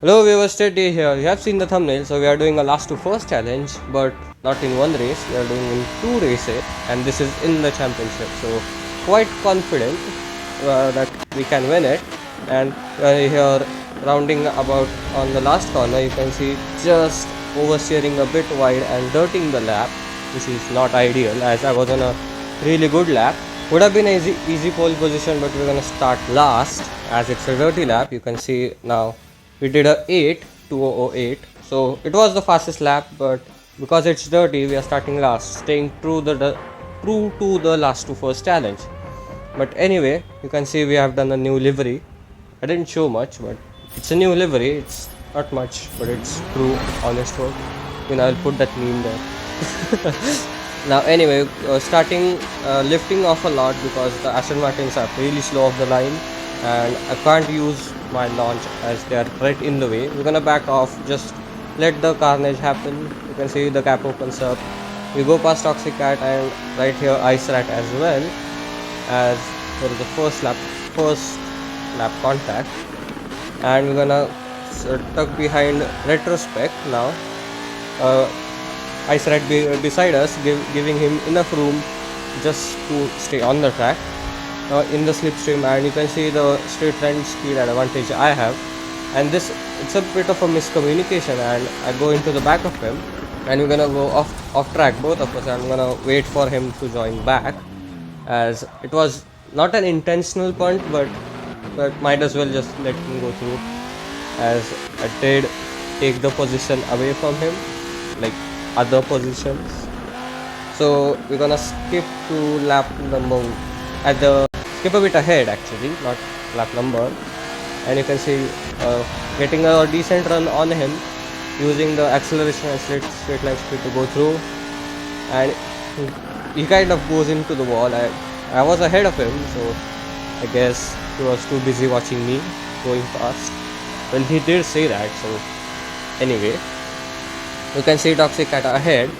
Hello viewers, Teddy here. You have seen the thumbnail, so we are doing a last to first challenge, but not in one race, we are doing in two races, and this is in the championship. So quite confident that we can win it. And here rounding about on the last corner, you can see just oversteering a bit wide and dirting the lap, which is not ideal as I was on a really good lap. Would have been an easy pole position, but we're gonna start last as it's a dirty lap. You can see now we did a 8 so it was the fastest lap, but because it's dirty we are starting last, staying true to the last to first challenge. But anyway, you can see we have done a new livery. I didn't show much, but it's a new livery. It's not much, but it's true, honest work. I'll put that meme there. Now anyway, starting lifting off a lot because the Aston Martins are really slow off the line and I can't use my launch as they are right in the way. We're gonna back off, just let the carnage happen. You can see the cap opens up. We go past Toxic Cat and right here Ice Rat as well, as there is a first lap contact, and we're gonna tuck behind Retrospect now. Ice Rat beside us, giving him enough room just to stay on the track. In the slipstream, and you can see the straight line speed advantage I have, and it's a bit of a miscommunication, and I go into the back of him and we're gonna go off track, both of us. I'm gonna wait for him to join back, as it was not an intentional punt, but might as well just let him go through, as I did take the position away from him, like other positions. So we're gonna skip to lap number skip a bit ahead actually, not lap number, and you can see getting a decent run on him using the acceleration and straight line speed to go through, and he kind of goes into the wall. I was ahead of him, so I guess he was too busy watching me going fast. Well, he did say that. So anyway, you can see Toxic Cat ahead,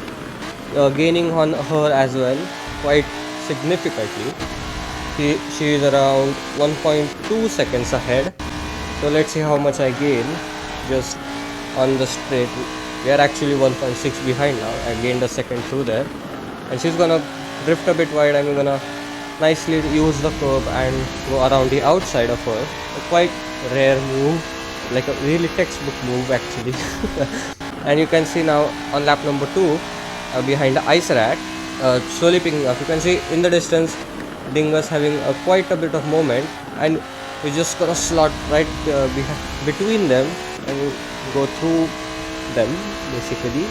gaining on her as well quite significantly. She is around 1.2 seconds ahead. So let's see how much I gain just on the straight. We are actually 1.6 behind now. I gained a second through there, and she's gonna drift a bit wide, and we're gonna nicely use the curb and go around the outside of her. A quite rare move, like a really textbook move actually. And you can see now on lap number 2, behind the Ice Rat, slowly picking up. You can see in the distance Dingus having quite a bit of moment, and we're just gonna slot right between them and go through them basically.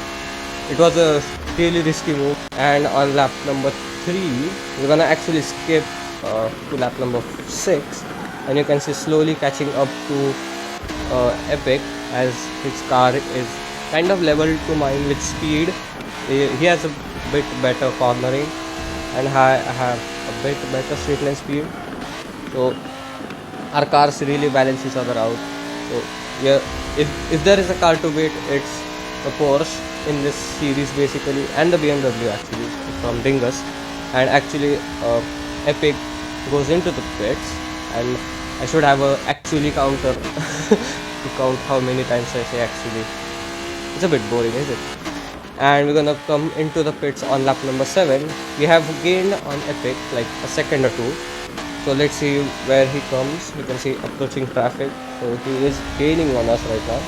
It was a really risky move, and on lap number 3 we're gonna actually skip to lap number 6, and you can see slowly catching up to Epic, as his car is kind of level to mine with speed. He has a bit better cornering, and I have a bit better straight line speed, so our cars really balance each other out. So yeah, if there is a car to beat, it's the Porsche in this series basically, and the BMW actually from Dingus. And actually Epic goes into the pits, and I should have a actually counter to count how many times I say actually. It's a bit boring, is it? And we're gonna come into the pits on lap number 7. We have gained on Epic like a second or two, so let's see where he comes. You can see approaching traffic, so he is gaining on us right now,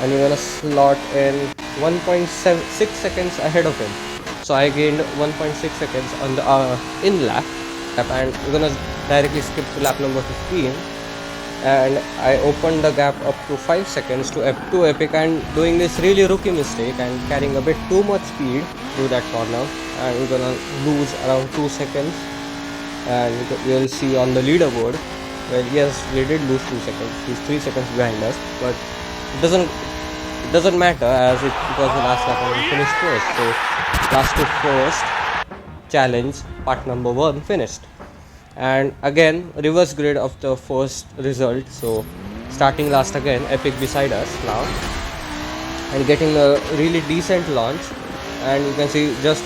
and we're gonna slot in 1.6 seconds ahead of him. So I gained 1.6 seconds on the in lap, and we're gonna directly skip to lap number 15, and I opened the gap up to 5 seconds to Epic, and doing this really rookie mistake and carrying a bit too much speed through that corner, and we're gonna lose around 2 seconds, and we'll see on the leaderboard. Well, yes, we did lose 2 seconds. He's 3 seconds behind us, but it doesn't matter, as it was the last lap and we finished first. So last to first challenge part number 1 finished. And again, reverse grid of the first result, so starting last again, Epic beside us now, and getting a really decent launch, and you can see just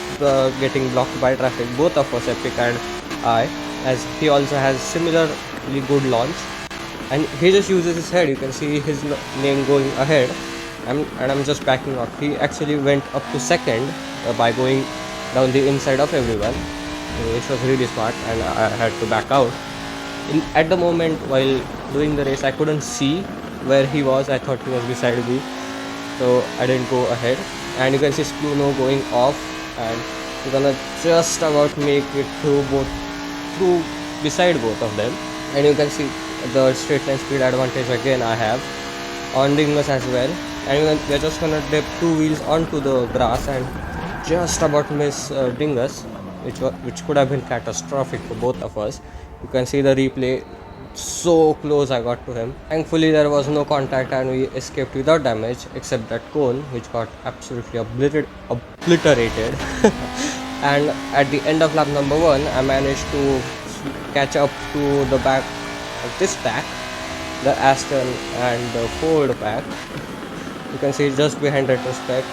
getting blocked by traffic, both of us, Epic and I, as he also has similarly good launch. and he just uses his head. You can see his name going ahead. I'm just backing up. He actually went up to second by going down the inside of everyone, which was really smart, and I had to back out. At the moment while doing the race, I couldn't see where he was. I thought he was beside me, so I didn't go ahead. And you can see Spluno going off, and we're gonna just about make it through beside both of them. And you can see the straight line speed advantage again I have on Dingus as well. And we're just gonna dip 2 wheels onto the grass and just about miss Dingus, which could have been catastrophic for both of us. You can see the replay, so close I got to him. Thankfully there was no contact and we escaped without damage, except that cone which got absolutely obliterated. And at the end of lap number 1, I managed to catch up to the back of this pack, the Aston and the Ford pack. You can see just behind retrospect,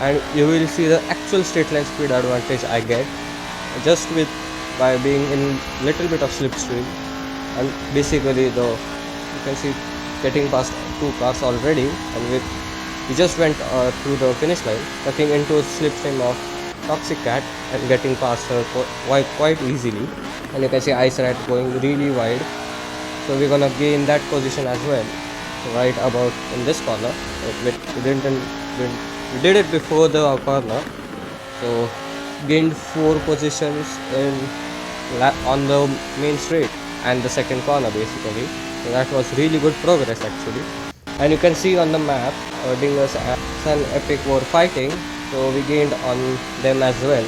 and you will see the actual straight line speed advantage I get just by being in little bit of slipstream. And basically you can see getting past 2 cars already, and we just went through the finish line, tucking into slipstream of Toxic Cat and getting past her quite easily. And you can see Ice Rat going really wide, so we're gonna gain that position as well, right about in this corner. We did it before the corner, so gained 4 positions on the main straight and the second corner basically. So that was really good progress actually. And you can see on the map, Dingus and Sun Epic were fighting, so we gained on them as well.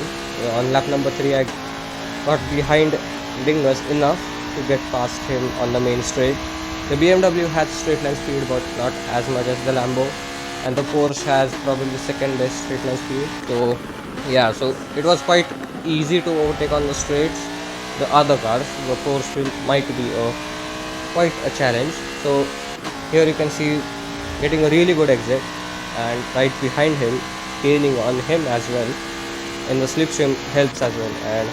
On lap number 3, I got behind Dingus enough to get past him on the main straight. The BMW has straight line speed, but not as much as the Lambo, and the Porsche has probably the second best straight line speed. So yeah, so it was quite easy to overtake on the straights the other cars. The Porsche might be quite a challenge. So here you can see getting a really good exit, and right behind him, gaining on him as well. And the slipstream helps as well, and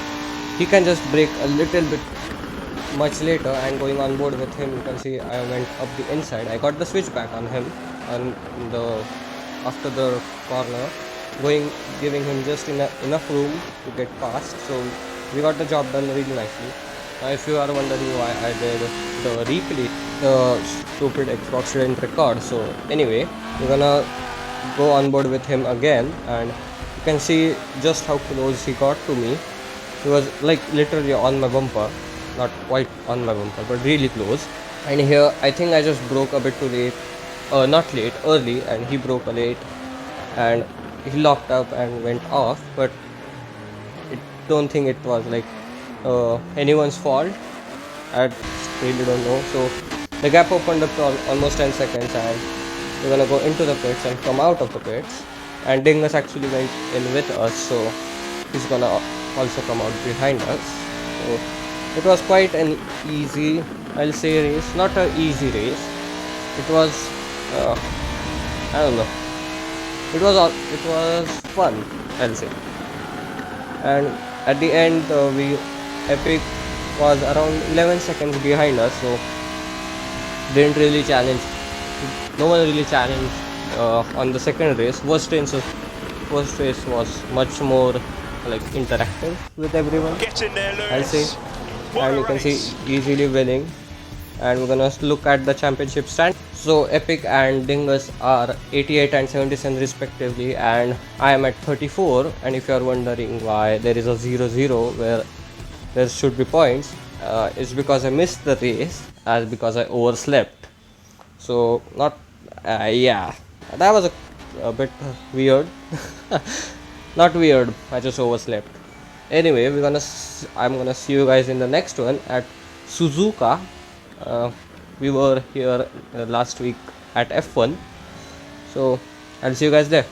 he can just brake a little bit much later. And going on board with him, you can see I went up the inside. I got the switchback on him after the corner, giving him just enough room to get past. So we got the job done really nicely. If you are wondering why I did the replay, the stupid Xbox didn't record. So anyway, we're gonna go on board with him again, and you can see just how close he got to me. He was like literally on my bumper, not quite on my bumper, but really close. And here I think I just broke a bit too late, early, and he broke a late, and he locked up and went off. But I don't think it was like anyone's fault. I really don't know. So the gap opened up to almost 10 seconds, and we're gonna go into the pits and come out of the pits. And Dingus actually went in with us, so he's gonna also come out behind us. So it was quite an easy, I'll say, race. Not an easy race. It was I don't know. It was fun, I'll say. And at the end, Epic was around 11 seconds behind us, so didn't really challenge. No one really challenged on the second race. First race was much more like interactive with everyone, I'll say. And you can see easily winning. And we're gonna look at the championship stand. So Epic and Dingus are 88 and 77 respectively, and I am at 34. And if you are wondering why there is a 0-0 where there should be points, it's because I missed the race, as because I overslept. So yeah, that was a bit weird. Not weird, I just overslept. Anyway, I'm gonna see you guys in the next one at Suzuka. We were here last week at F1, so I'll see you guys there.